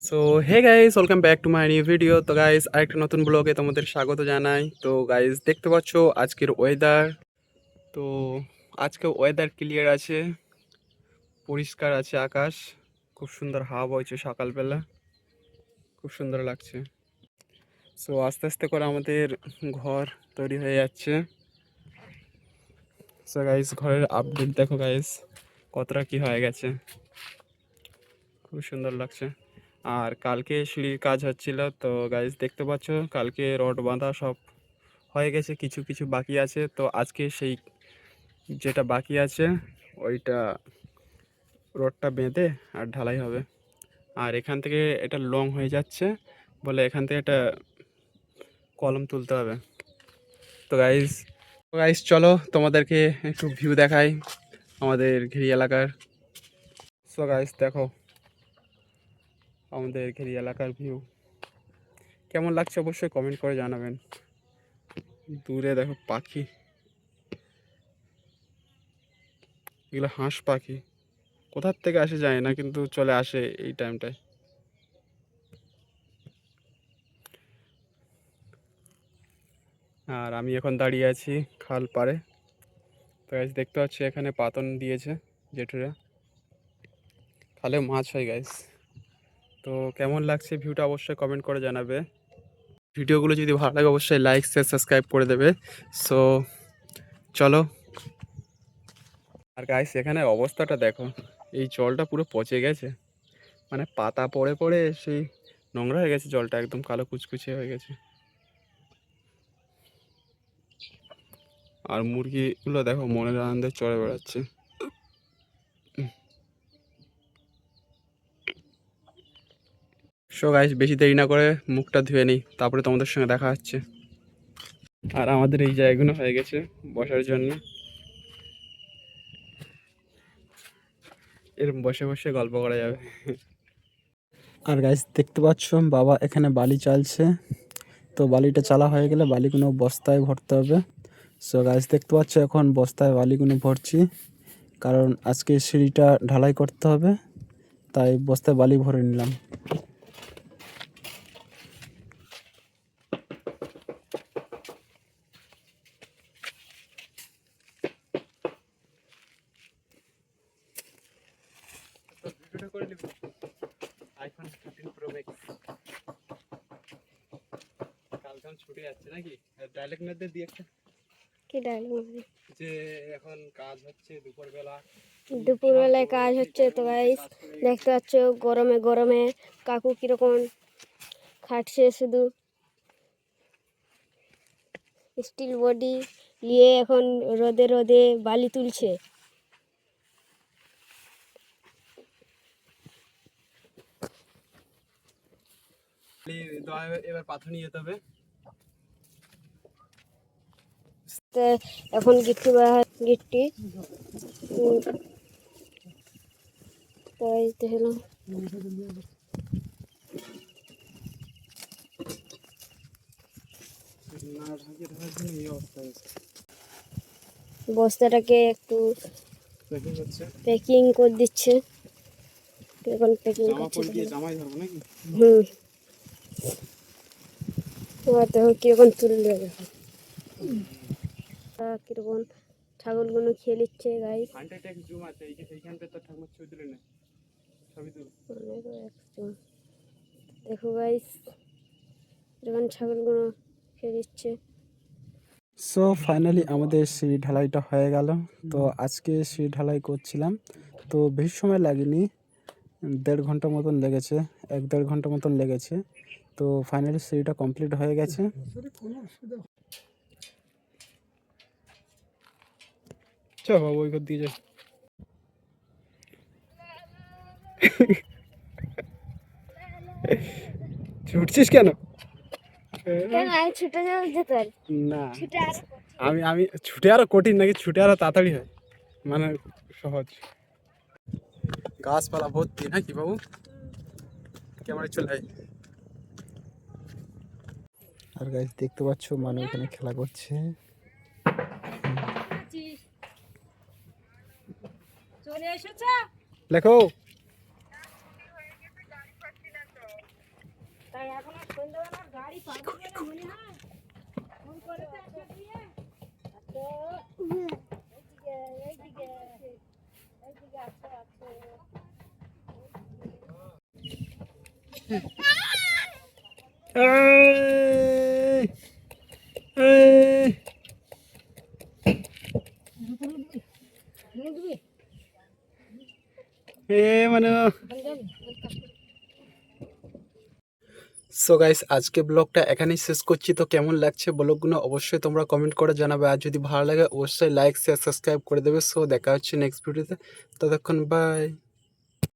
So hey guys, welcome back to my new video. তো guys, আরেকটা নতুন ব্লগে তোমাদের স্বাগত জানাই। তো গাইস, দেখতে পাচ্ছ আজকের ওয়েদার। তো আজকে ওয়েদার ক্লিয়ার আছে, পরিষ্কার আছে আকাশ, খুব সুন্দর হাওয়া বইছে সকালবেলা, খুব সুন্দর লাগছে। সো আস্তে আস্তে করে আমাদের ঘর তৈরি হয়ে যাচ্ছে। সো গাইস, ঘরের আপডেট দেখো গাইস, কতটা কি হয়ে গেছে, খুব সুন্দর লাগছে। আর কালকে সিঁড়ির কাজ হচ্ছিল, তো গাইস দেখতে পাচ্ছ কালকে রড বাঁধা সব হয়ে গেছে, কিছু কিছু বাকি আছে। তো আজকে সেই যেটা বাকি আছে ওইটা রডটা বেঁধে আর ঢালাই হবে। আর এখান থেকে এটা লং হয়ে যাচ্ছে বলে এখান থেকে একটা কলম তুলতে হবে। তো গাইস চলো তোমাদেরকে একটু ভিউ দেখাই আমাদের ঘেরি এলাকার। সো গাইস দেখো আমাদের ঘেরি এলাকার ভিউ কেমন লাগছে অবশ্যই কমেন্ট করে জানাবেন। দূরে দেখো পাখি, এগুলো হাঁস পাখি, কোথার থেকে আসে যায় না, কিন্তু চলে আসে এই টাইমটায়। আর আমি এখন দাঁড়িয়ে আছি খাল পাড়ে। তো গাইস দেখতে পাচ্ছি এখানে পাতন দিয়েছে জেঠুরা, খালে মাছ হয় গাইস। তো কেমন লাগছে ভিউটা অবশ্যই কমেন্ট করে জানাবে। ভিডিওগুলো যদি ভালো লাগে অবশ্যই লাইক শেয়ার সাবস্ক্রাইব করে দেবে। সো চলো। আর গাইস এখানে অবস্থাটা দেখো, এই জলটা পুরো পচে গেছে, মানে পাতা পড়ে পড়ে সেই নোংরা হয়ে গেছে, জলটা একদম কালো কুচকুচে হয়ে গেছে। আর মুরগিগুলো দেখো মনের আনন্দে চড়ে বেড়াচ্ছে। সো গাইস বেশি দেরি না করে মুখটা ধুয়ে নিই, তারপরে তোমাদের সঙ্গে দেখা হচ্ছে। আর আমাদের এই জায়গাগুলো হয়ে গেছে বসার জন্য, এরকম বসে বসে গল্প করা যাবে। আর গাইস দেখতে পাচ্ছ বাবা এখানে বালি চালছে। তো বালিটা চালা হয়ে গেলে বালিগুলো বস্তায় ভরতে হবে। সো গাইস দেখতে পাচ্ছ এখন বস্তায় বালিগুলো ভরছি, কারণ আজকে সিঁড়িটা ঢালাই করতে হবে, তাই বস্তায় বালি ভরে নিলাম। আইফোন 15 প্রো ম্যাক্স কালকে ছুটে যাচ্ছে নাকি? ডাইরেক্ট মেরে দিয়ে একটা কি ডায়লগ? যে এখন কাজ হচ্ছে দুপুরবেলা, দুপুরবেলায় কাজ হচ্ছে। তো গাইস দেখতে পাচ্ছ গরমে গরমে কাকু কিরকম খাটছে, শুধু স্টিল বডি নিয়ে এখন রোদে রোদে বালি তুলছে। এবার পাথর নিয়ে যেতে হবে। তো এখন গিট্টি গিট্টি তো এই হলো বস্তাটাকে একটু প্যাকিং করে দিচ্ছে। এখন প্যাকিং করছে। হুম, এবার দেখো কিরকম তুললে, দেখো কিরকম ছাগলগুলো খেয়ে নিচ্ছে গাইস। দেখো গাইস যখন ছাগলগুলো খেয়ে নিচ্ছে। সো ফাইনালি আমাদের সিঁড়ি ঢালাইটা হয়ে গেল। তো আজকে সিঁড়ি ঢালাই করছিলাম, তো বেশি সময় লাগেনি, 1.5 ঘন্টা মতন লেগেছে, 1-1.5 ঘন্টা মতন লেগেছে। তো ফাইনালি সিঁড়িটা কমপ্লিট হয়ে গেছে। চল বাবু ওই ঘর দিয়ে যাই। ছুটছিস কেন? ছুটে যেতে পারি না, আমি আমি ছুটে আরো কঠিন নাকি, ছুটে আরো তাড়াতাড়ি হয়, মানে সহজ। গাছপালা ভর্তি নাকি বাবু, ক্যামেরা চলে যায়। আর গাইস দেখতে পাচ্ছ মানুষ এখানে খেলা করছে। চলে এসেছ। লেখো এখন আর সন্ধ্যাবেলা গাড়ি পাবো বলে মনে হয় ফোন করেছে একটা দিয়ে তো এইদিকে এইদিকে এইদিকে আছে আছে মানে সো গাইস আজকে ব্লগটা এখানেই শেষ করছি। তো কেমন লাগছে ব্লগগুলো অবশ্যই তোমরা কমেন্ট করে জানাবে, আর যদি ভালো লাগে অবশ্যই লাইক শেয়ার সাবস্ক্রাইব করে দেবে। সো দেখা হচ্ছে নেক্সট ভিডিওতে, ততক্ষণ বাই।